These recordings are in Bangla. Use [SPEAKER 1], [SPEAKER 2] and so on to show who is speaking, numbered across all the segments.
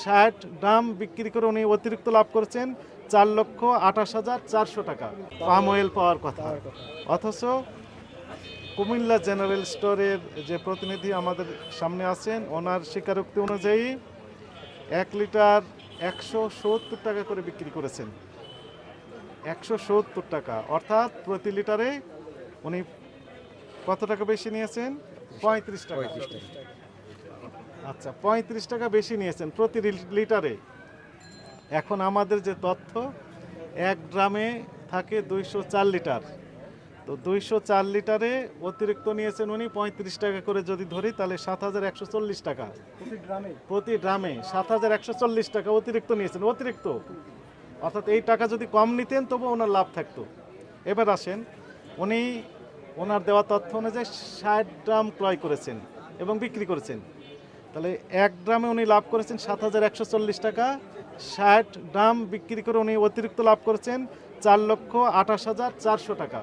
[SPEAKER 1] 60 বিক্রি করে উনি অতিরিক্ত লাভ করেছেন 4,28,400 টাকা। পাম অয়েল পাওয়ার কথা, অথচ কুমিল্লা জেনারেল স্টোরের যে প্রতিনিধি আমাদের সামনে আছেন ওনার স্বীকারোক্তি অনুযায়ী 1 লিটার 170 টাকা করে বিক্রি করেছেন। 170 টাকা, অর্থাৎ প্রতি লিটারে উনি কত টাকা বেশি নিয়েছেন? 35 টাকা। আচ্ছা, 35 টাকা বেশি নিয়েছেন প্রতি লিটারে। এখন আমাদের যে তথ্য, 1 ড্রামে থাকে 204 লিটার, তো 204 লিটারে অতিরিক্ত নিয়েছেন উনি 35 টাকা করে যদি ধরি তাহলে 7,140 টাকা প্রতি ড্রামে 7,140 টাকা অতিরিক্ত নিয়েছেন। অতিরিক্ত অর্থাৎ এই টাকা যদি কম নিতেন তবু ওনার লাভ থাকতো। এবার আসেন, উনি ওনার দেওয়া তথ্য অনুযায়ী 60 ড্রাম ক্রয় করেছেন এবং বিক্রি করেছেন, তাহলে 1 ড্রামে উনি লাভ করেছেন 7,140 টাকা। 60 ড্রাম বিক্রি করে উনি অতিরিক্ত লাভ করেছেন 4,28,400 টাকা।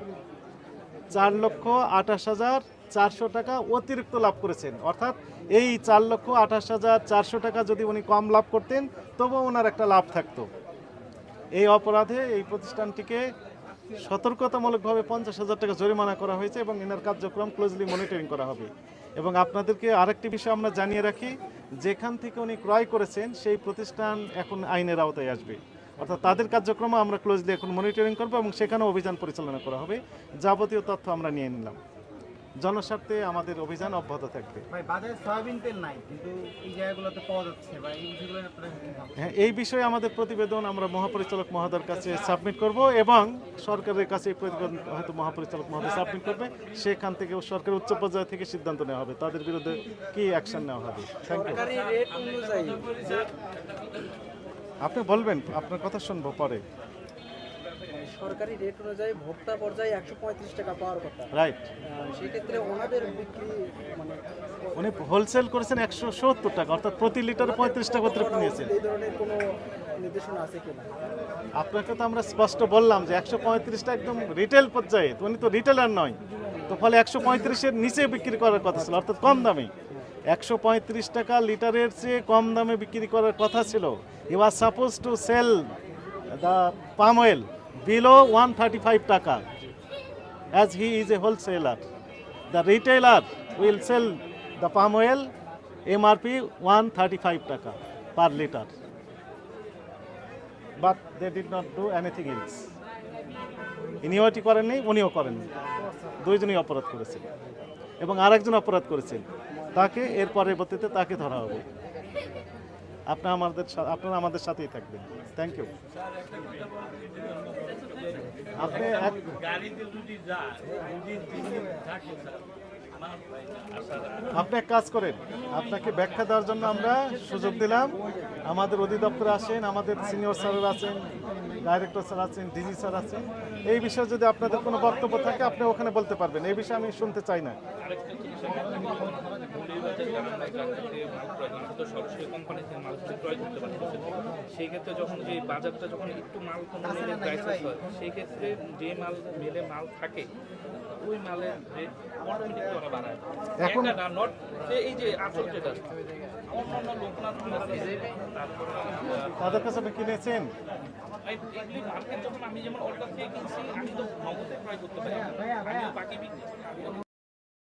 [SPEAKER 1] 4,28,400 টাকা অতিরিক্ত লাভ করেছেন, অর্থাৎ এই 4,28,400 টাকা যদি উনি কম লাভ করতেন তবুও ওনার একটা লাভ থাকতো। এই অপরাধে এই প্রতিষ্ঠানটিকে সতর্কতামূলকভাবে 50,000 টাকা জরিমানা করা হয়েছে এবং এনার কার্যক্রম ক্লোজলি মনিটরিং করা হবে। এবং আপনাদেরকে আরেকটি বিষয় আমরা জানিয়ে রাখি, যেখান থেকে উনি ক্রয় করেছেন সেই প্রতিষ্ঠান এখন আইনের আওতায় আসবে, অর্থাৎ তাদের কার্যক্রম আমরা ক্লোজলি এখন মনিটরিং করবো এবং সেখানে অভিযান পরিচালনা করা হবে। যাবতীয় তথ্য আমরা নিয়ে নিলাম, জনস্বার্থে আমাদের অভিযান অব্যাহত থাকবে। হ্যাঁ, এই বিষয়ে আমাদের প্রতিবেদন আমরা মহাপরিচালক মহোদয়ের কাছে সাবমিট করব এবং সরকারের কাছে এই প্রতিবেদন হয়তো মহাপরিচালক মহোদয় সাবমিট করবে। সেখান থেকে সরকারের উচ্চ পর্যায় থেকে সিদ্ধান্ত নেওয়া হবে তাদের বিরুদ্ধে কি অ্যাকশন নেওয়া হবে। Thank you. আপনি বলবেন, আপনার কথা শুনবো পরে।
[SPEAKER 2] সরকারি রেট অনুযায়ী ভোক্তা পর্যায়ে 135 টাকা পাওয়ার কথা,
[SPEAKER 1] রাইট।
[SPEAKER 2] সেক্ষেত্রে ওনাদের বিক্রি
[SPEAKER 1] উনি হোলসেল করেছেন 170 টাকা, অর্থাৎ প্রতি লিটারে 35 টাকা অতিরিক্ত নিয়েছেন।
[SPEAKER 2] এই ধরনের কোনো নির্দেশনা আছে কিনা?
[SPEAKER 1] আপনাকে তো আমরা স্পষ্ট বললাম যে 135টা একদম রিটেল পর্যায়ে, উনি তো রিটেলার নয়, তো ফলে 135-এর নিচে বিক্রি করার কথা ছিল, অর্থাৎ কম দামে। 135 টাকা লিটারের চেয়ে কম দামে বিক্রি করার কথা ছিল। He was suppose to sell the palm oil below 135 টাকা, as he is a wholesaler. The retailer will sell the palm oil MRP 135 টাকা per liter, but they did not do anything else. ইনিও এটি করেননি, উনিও করেননি, দুইজনই অপরাধ করেছেন এবং আরেকজন অপরাধ করেছেন, তাকে এর পরবর্তীতে তাকে ধরা হবে। আপনারা আমাদের সাথেই থাকবেন। Thank you. আপনি এক কাজ করেন, আপনাকে ব্যাখ্যা দেওয়ার জন্য আমরা সুযোগ দিলাম। আমাদের অধিদপ্তরে আসেন, আমাদের সিনিয়র স্যার আছেন, ডাইরেক্টর স্যার আছেন, ডিজি স্যার আছেন। এই বিষয়ে যদি আপনাদের কোনো বক্তব্য থাকে আপনি ওখানে বলতে পারবেন। এই বিষয়ে আমি শুনতে চাই না।
[SPEAKER 3] সরাসরি কোম্পানি থেকে মাল ক্রয় করতে পারতেছে, সেই ক্ষেত্রে যখন যে বাজারটা যখন একটু মাল কমানোর ক্রাইসিস হয়, সেই ক্ষেত্রে যে মাল মেলে মাল থাকে ওই মালের রেট অটোমেটিকলি ওরা বাড়ায়।
[SPEAKER 1] এখন
[SPEAKER 3] নট এই যে আসল যেটা অন্যান্য লোকনাথ
[SPEAKER 1] তাদের কাছে আপনি কিনেছেন,
[SPEAKER 3] এগুলি মার্কেট যখন আমি যেমন অর্ডার থেকে কিনছি আমি তো নগদে ক্রয় করতে পারি, আমি বাকি বিক্রি